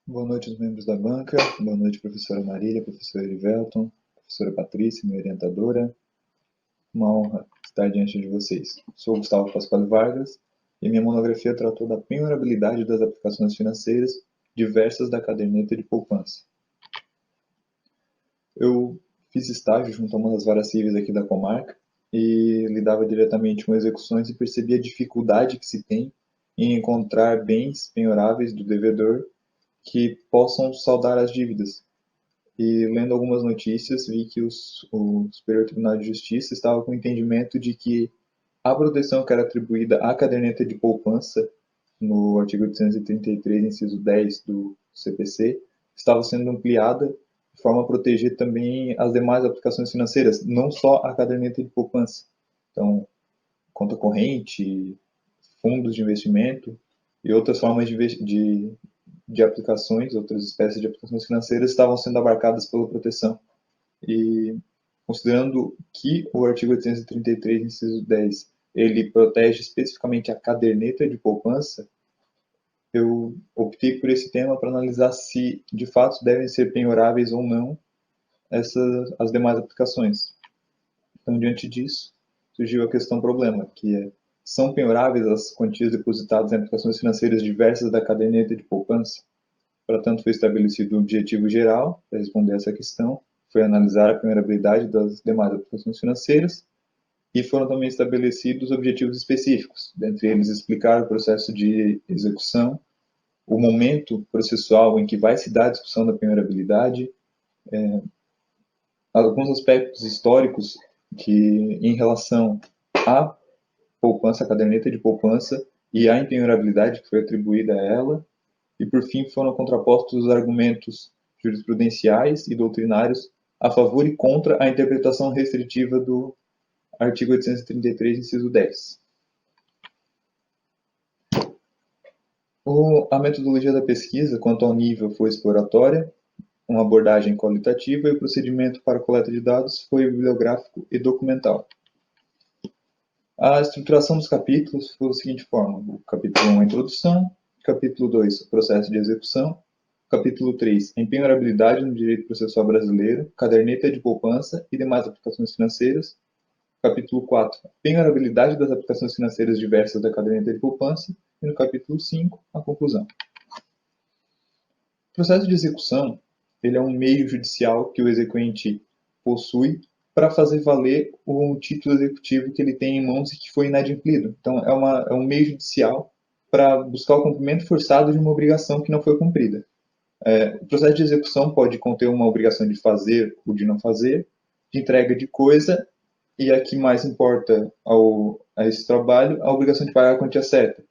Boa noite aos membros da banca, boa noite professora Marília, professor Erivelton, professora Patrícia, minha orientadora. Uma honra estar diante de vocês. Sou Gustavo Pasquale Vargas e minha monografia tratou da penhorabilidade das aplicações financeiras diversas da caderneta de poupança. Eu fiz estágio junto a uma das varas cíveis aqui da comarca e lidava diretamente com execuções e percebi a dificuldade que se tem em encontrar bens penhoráveis do devedor que possam saldar as dívidas. E lendo algumas notícias, vi que o Superior Tribunal de Justiça estava com o entendimento de que a proteção que era atribuída à caderneta de poupança, no artigo 833, inciso 10 do CPC, estava sendo ampliada de forma a proteger também as demais aplicações financeiras, não só a caderneta de poupança. Então, conta corrente, fundos de investimento e outras formas de aplicações, outras espécies de aplicações financeiras estavam sendo abarcadas pela proteção. E considerando que o artigo 833, inciso 10, ele protege especificamente a caderneta de poupança, eu optei por esse tema para analisar se de fato devem ser penhoráveis ou não as demais aplicações. Então, diante disso, surgiu a questão problema, que é: são penhoráveis as quantias depositadas em aplicações financeiras diversas da caderneta de poupança? Para tanto, foi estabelecido o objetivo geral para responder essa questão, foi analisar a penhorabilidade das demais aplicações financeiras, e foram também estabelecidos objetivos específicos, dentre eles explicar o processo de execução, o momento processual em que vai se dar a discussão da penhorabilidade, alguns aspectos históricos que, em relação à poupança, à caderneta de poupança e à impenhorabilidade que foi atribuída a ela, e por fim foram contrapostos os argumentos jurisprudenciais e doutrinários a favor e contra a interpretação restritiva do artigo 833, inciso 10. A metodologia da pesquisa, quanto ao nível, foi exploratória, uma abordagem qualitativa, e o procedimento para a coleta de dados foi bibliográfico e documental. A estruturação dos capítulos foi da seguinte forma: o capítulo 1, a introdução; capítulo 2, o processo de execução; capítulo 3, a empenhorabilidade no direito processual brasileiro, caderneta de poupança e demais aplicações financeiras; capítulo 4, a penhorabilidade das aplicações financeiras diversas da caderneta de poupança; e no capítulo 5, a conclusão. O processo de execução, ele é um meio judicial que o exequente possui para fazer valer o título executivo que ele tem em mãos e que foi inadimplido. Então, é um meio judicial para buscar o cumprimento forçado de uma obrigação que não foi cumprida. O processo de execução pode conter uma obrigação de fazer ou de não fazer, de entrega de coisa, e a que mais importa a esse trabalho, a obrigação de pagar a quantia certa.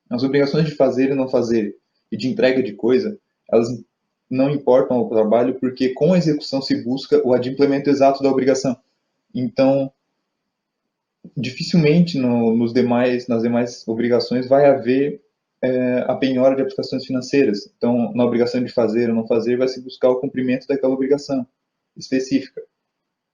As obrigações de fazer e não fazer e de entrega de coisa, elas não importam ao trabalho, porque com a execução se busca o adimplemento exato da obrigação. Então, dificilmente nas demais obrigações vai haver a penhora de aplicações financeiras. Então, na obrigação de fazer ou não fazer, vai se buscar o cumprimento daquela obrigação específica.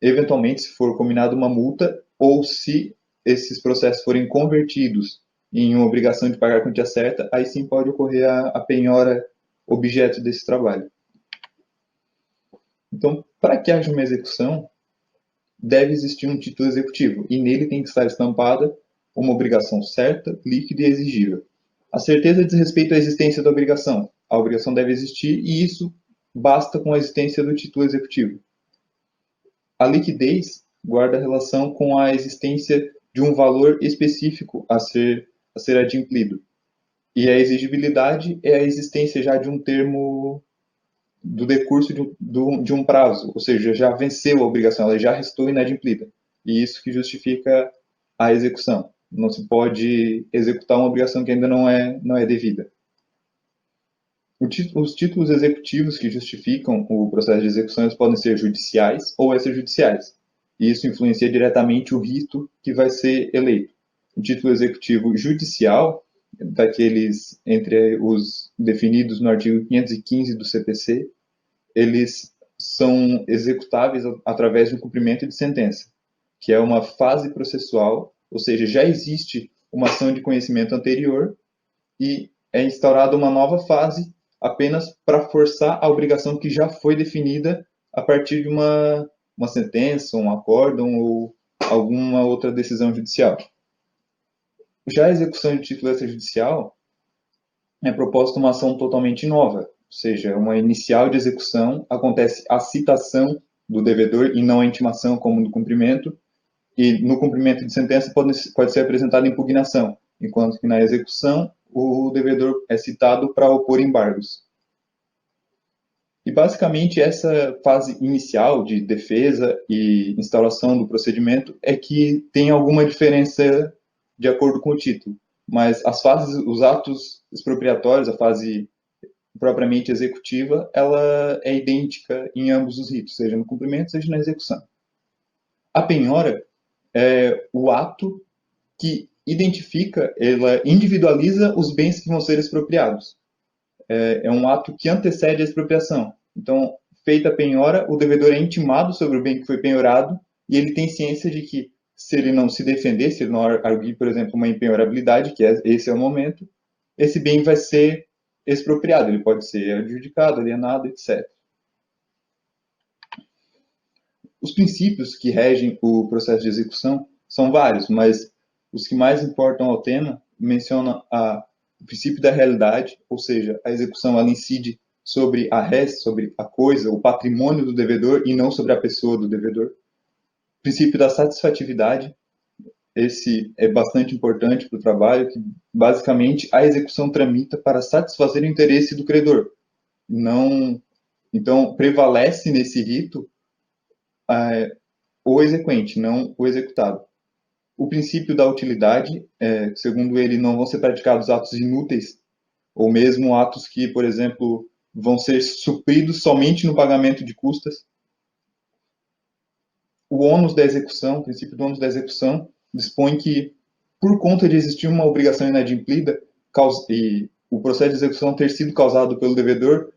Eventualmente, se for combinada uma multa, ou se esses processos forem convertidos em uma obrigação de pagar a quantia certa, aí sim pode ocorrer a penhora objeto desse trabalho. Então, para que haja uma execução, deve existir um título executivo, e nele tem que estar estampada uma obrigação certa, líquida e exigível. A certeza diz respeito à existência da obrigação. A obrigação deve existir, e isso basta com a existência do título executivo. A liquidez guarda relação com a existência de um valor específico a ser adimplido. E a exigibilidade é a existência já de um termo do decurso de um prazo, ou seja, já venceu a obrigação, ela já restou inadimplida. E isso que justifica a execução. Não se pode executar uma obrigação que ainda não é devida. Os títulos executivos que justificam o processo de execução podem ser judiciais ou extrajudiciais. E isso influencia diretamente o rito que vai ser eleito. O título executivo judicial, daqueles entre os definidos no artigo 515 do CPC, eles são executáveis através do cumprimento de sentença, que é uma fase processual, ou seja, já existe uma ação de conhecimento anterior e é instaurada uma nova fase apenas para forçar a obrigação que já foi definida a partir de uma sentença, um acórdão ou alguma outra decisão judicial. Já a execução de título extrajudicial é proposta uma ação totalmente nova, ou seja, uma inicial de execução, acontece a citação do devedor e não a intimação como no cumprimento, e no cumprimento de sentença pode ser apresentada impugnação, enquanto que na execução o devedor é citado para opor embargos. E basicamente essa fase inicial de defesa e instauração do procedimento é que tem alguma diferença de acordo com o título, mas as fases, os atos expropriatórios, a fase propriamente executiva, ela é idêntica em ambos os ritos, seja no cumprimento, seja na execução. A penhora é o ato que identifica, ela individualiza os bens que vão ser expropriados. É um ato que antecede a expropriação. Então, feita a penhora, o devedor é intimado sobre o bem que foi penhorado e ele tem ciência de que, se ele não se defender, se ele não arguir, por exemplo, uma impenhorabilidade, que esse é o momento, esse bem vai ser expropriado, ele pode ser adjudicado, alienado, etc. Os princípios que regem o processo de execução são vários, mas os que mais importam ao tema mencionam o princípio da realidade, ou seja, a execução ela incide sobre a res, sobre a coisa, o patrimônio do devedor e não sobre a pessoa do devedor. O princípio da satisfatividade, esse é bastante importante para o trabalho, que basicamente a execução tramita para satisfazer o interesse do credor. Não, então, prevalece nesse rito o exequente, não o executado. O princípio da utilidade, segundo ele, não vão ser praticados atos inúteis, ou mesmo atos que, por exemplo, vão ser supridos somente no pagamento de custas. O ônus da execução, o princípio do ônus da execução, dispõe que, por conta de existir uma obrigação inadimplida, e o processo de execução ter sido causado pelo devedor,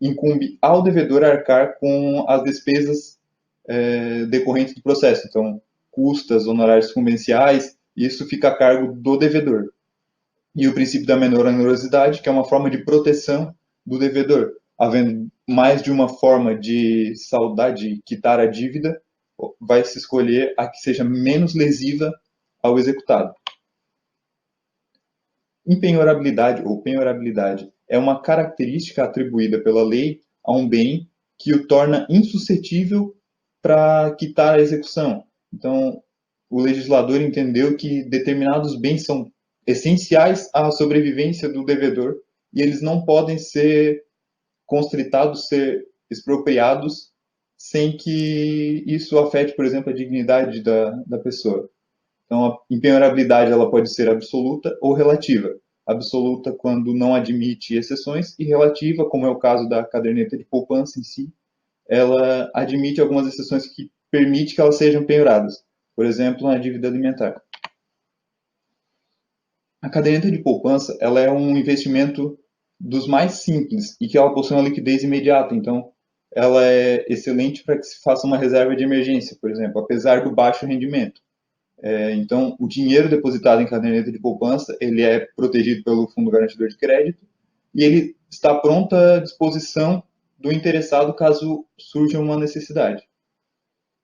incumbe ao devedor arcar com as despesas decorrentes do processo. Então, custas, honorários convenciais, isso fica a cargo do devedor. E o princípio da menor onerosidade, que é uma forma de proteção do devedor. Havendo mais de uma forma de saldar, de quitar a dívida, vai se escolher a que seja menos lesiva ao executado. Impenhorabilidade ou penhorabilidade é uma característica atribuída pela lei a um bem que o torna insuscetível para quitar a execução. Então, o legislador entendeu que determinados bens são essenciais à sobrevivência do devedor e eles não podem ser constritados, ser expropriados sem que isso afete, por exemplo, a dignidade da pessoa. Então, a impenhorabilidade ela pode ser absoluta ou relativa. Absoluta quando não admite exceções e relativa, como é o caso da caderneta de poupança em si, ela admite algumas exceções que permite que elas sejam penhoradas. Por exemplo, na dívida alimentar. A caderneta de poupança ela é um investimento dos mais simples e que ela possui uma liquidez imediata. Então, ela é excelente para que se faça uma reserva de emergência, por exemplo, apesar do baixo rendimento. Então, o dinheiro depositado em caderneta de poupança ele é protegido pelo Fundo Garantidor de Crédito e ele está pronto à disposição do interessado caso surja uma necessidade.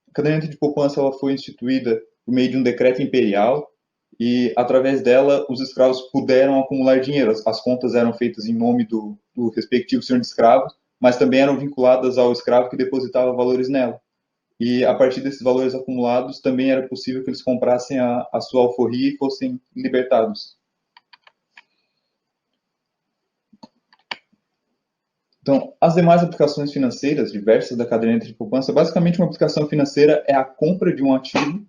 A caderneta de poupança ela foi instituída por meio de um decreto imperial e, através dela, os escravos puderam acumular dinheiro. As contas eram feitas em nome do respectivo senhor de escravos, mas também eram vinculadas ao escravo que depositava valores nela. E, a partir desses valores acumulados, também era possível que eles comprassem a sua alforria e fossem libertados. Então, as demais aplicações financeiras diversas da caderneta de poupança, basicamente uma aplicação financeira é a compra de um ativo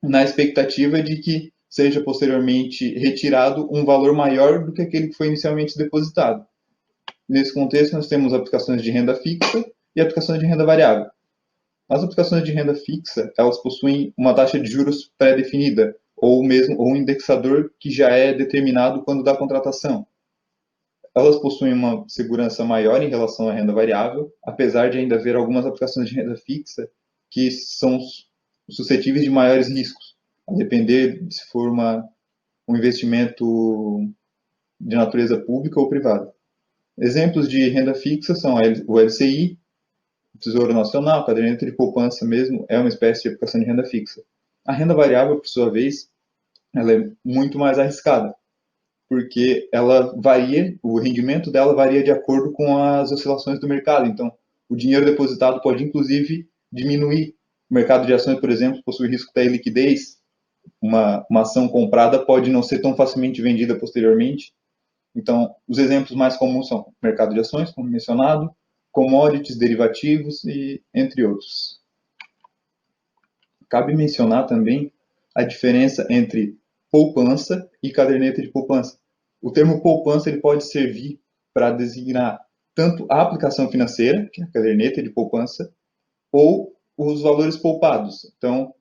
na expectativa de que seja posteriormente retirado um valor maior do que aquele que foi inicialmente depositado. Nesse contexto, nós temos aplicações de renda fixa e aplicações de renda variável. As aplicações de renda fixa, elas possuem uma taxa de juros pré-definida, ou mesmo um indexador que já é determinado quando da contratação. Elas possuem uma segurança maior em relação à renda variável, apesar de ainda haver algumas aplicações de renda fixa que são suscetíveis de maiores riscos, a depender de se for um investimento de natureza pública ou privada. Exemplos de renda fixa são o LCI, o Tesouro Nacional, caderneta de poupança mesmo, é uma espécie de aplicação de renda fixa. A renda variável, por sua vez, ela é muito mais arriscada, porque ela varia, o rendimento dela varia de acordo com as oscilações do mercado. Então, o dinheiro depositado pode, inclusive, diminuir. O mercado de ações, por exemplo, possui risco da liquidez. Uma ação comprada pode não ser tão facilmente vendida posteriormente. Então, os exemplos mais comuns são mercado de ações, como mencionado, commodities, derivativos e entre outros. Cabe mencionar também a diferença entre poupança e caderneta de poupança. O termo poupança ele pode servir para designar tanto a aplicação financeira, que é a caderneta de poupança, ou os valores poupados. Então,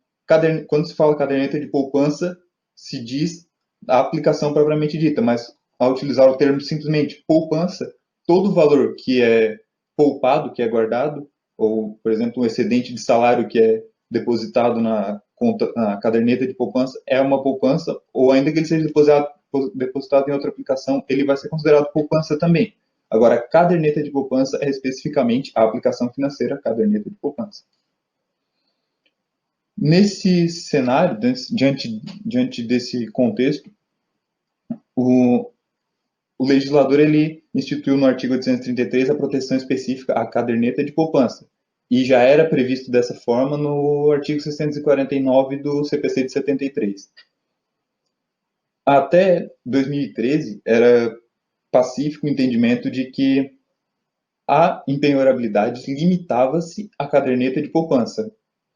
quando se fala caderneta de poupança, se diz a aplicação propriamente dita, mas ao utilizar o termo simplesmente poupança, todo o valor que é poupado, que é guardado, ou, por exemplo, um excedente de salário que é depositado na conta, na caderneta de poupança, é uma poupança, ou ainda que ele seja depositado em outra aplicação, ele vai ser considerado poupança também. Agora, a caderneta de poupança é especificamente a aplicação financeira caderneta de poupança. Nesse cenário, diante desse contexto, o legislador ele instituiu no artigo 833 a proteção específica à caderneta de poupança. E já era previsto dessa forma no artigo 649 do CPC de 73. Até 2013, era pacífico o entendimento de que a impenhorabilidade limitava-se à caderneta de poupança.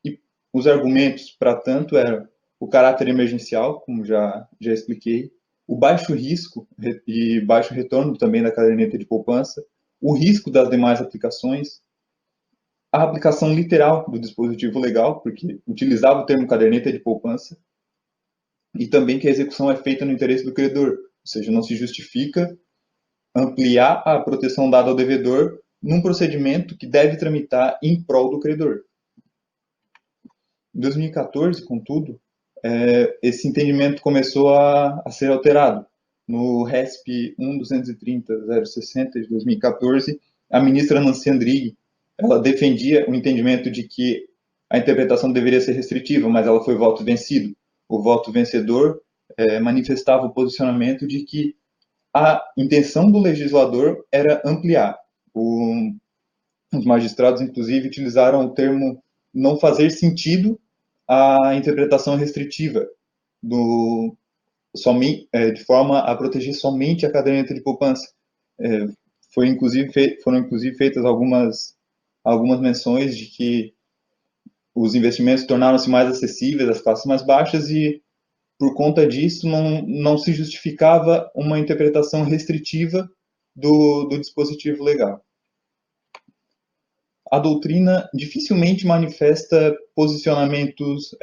E os argumentos, para tanto, eram o caráter emergencial, como já expliquei, o baixo risco e baixo retorno também da caderneta de poupança, o risco das demais aplicações, a aplicação literal do dispositivo legal, porque utilizava o termo caderneta de poupança, e também que a execução é feita no interesse do credor, ou seja, não se justifica ampliar a proteção dada ao devedor num procedimento que deve tramitar em prol do credor. Em 2014, contudo, esse entendimento começou a ser alterado. No RESP 1.230.060 de 2014, a ministra Nancy Andrighi, ela defendia o entendimento de que a interpretação deveria ser restritiva, mas ela foi voto vencido. O voto vencedor manifestava o posicionamento de que a intenção do legislador era ampliar. Os magistrados, inclusive, utilizaram o termo não fazer sentido a interpretação restritiva de forma a proteger somente a caderneta de poupança. Foram inclusive feitas algumas menções de que os investimentos tornaram-se mais acessíveis às classes mais baixas e, por conta disso, não se justificava uma interpretação restritiva do dispositivo legal. A doutrina dificilmente manifesta posicionamentos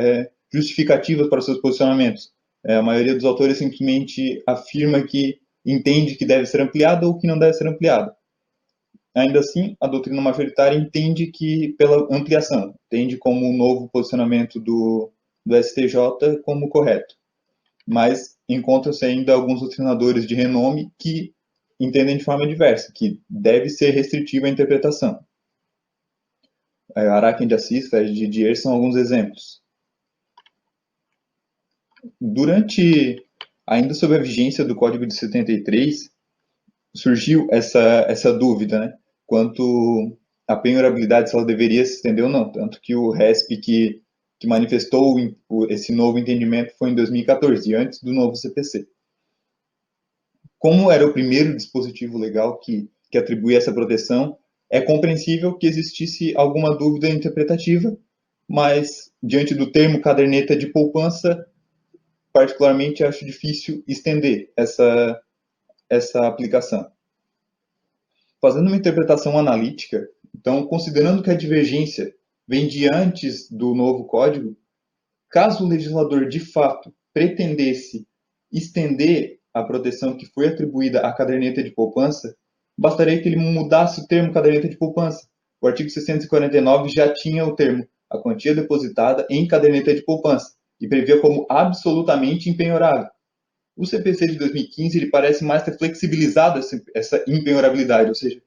justificativos para os seus posicionamentos. A maioria dos autores simplesmente afirma que entende que deve ser ampliada ou que não deve ser ampliada. Ainda assim, a doutrina majoritária entende que pela ampliação, entende como um novo posicionamento do STJ como correto. Mas encontram-se ainda alguns doutrinadores de renome que entendem de forma diversa, que deve ser restritiva a interpretação. Araquém de Assis, Fred de Didier são alguns exemplos. Ainda sob a vigência do Código de 73, surgiu essa dúvida, né, quanto à penhorabilidade, se ela deveria se estender ou não, tanto que o RESP que manifestou esse novo entendimento foi em 2014, antes do novo CPC. Como era o primeiro dispositivo legal que atribuía essa proteção, é compreensível que existisse alguma dúvida interpretativa, mas diante do termo caderneta de poupança, particularmente acho difícil estender essa aplicação. Fazendo uma interpretação analítica, então, considerando que a divergência vem de antes do novo código, caso o legislador de fato pretendesse estender a proteção que foi atribuída à caderneta de poupança, bastaria que ele mudasse o termo caderneta de poupança. O artigo 649 já tinha o termo a quantia depositada em caderneta de poupança e previa como absolutamente impenhorável. O CPC de 2015 ele parece mais ter flexibilizado essa impenhorabilidade, ou seja,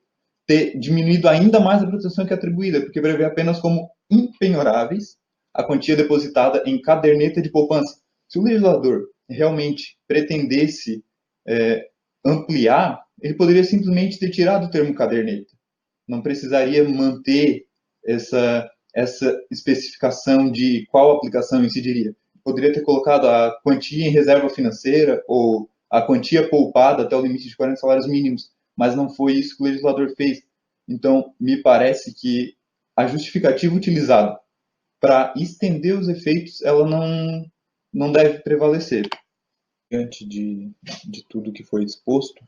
ter diminuído ainda mais a proteção que é atribuída, porque prevê apenas como impenhoráveis a quantia depositada em caderneta de poupança. Se o legislador realmente pretendesse ampliar, ele poderia simplesmente ter tirado o termo caderneta. Não precisaria manter essa especificação de qual aplicação incidiria. Poderia ter colocado a quantia em reserva financeira ou a quantia poupada até o limite de 40 salários mínimos, mas não foi isso que o legislador fez. Então, me parece que a justificativa utilizada para estender os efeitos, ela não deve prevalecer. Diante de tudo que foi exposto,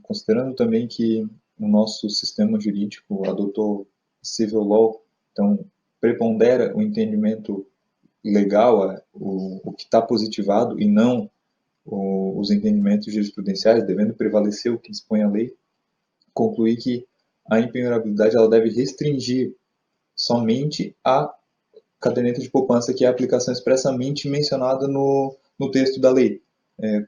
considerando também que o nosso sistema jurídico adotou civil law, então prepondera o entendimento legal, o que está positivado, e não os entendimentos jurisprudenciais, devendo prevalecer o que dispõe a lei, concluir que a impenhorabilidade ela deve restringir somente a caderneta de poupança, que é a aplicação expressamente mencionada no texto da lei.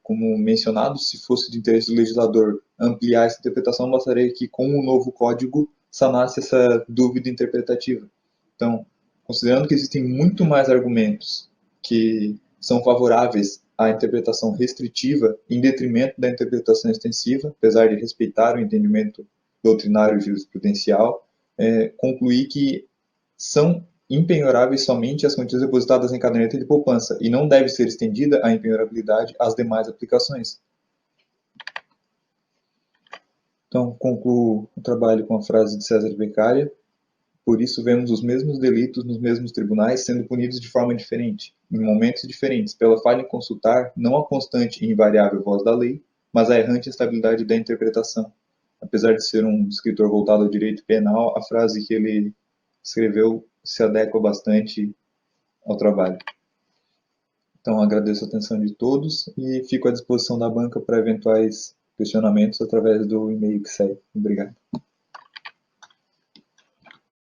Como mencionado, se fosse de interesse do legislador ampliar essa interpretação, bastaria que com o novo código sanasse essa dúvida interpretativa. Então, considerando que existem muito mais argumentos que são favoráveis à interpretação restritiva em detrimento da interpretação extensiva, apesar de respeitar o entendimento doutrinário e jurisprudencial, concluir que são impenhoráveis somente as quantias depositadas em caderneta de poupança e não deve ser estendida a impenhorabilidade às demais aplicações. Então, concluo o trabalho com a frase de César Beccaria: por isso vemos os mesmos delitos nos mesmos tribunais sendo punidos de forma diferente, em momentos diferentes, pela falha em consultar não a constante e invariável voz da lei, mas a errante instabilidade da interpretação. Apesar de ser um escritor voltado ao direito penal, a frase que ele escreveu se adequa bastante ao trabalho. Então, agradeço a atenção de todos e fico à disposição da banca para eventuais questionamentos através do e-mail que segue. Obrigado.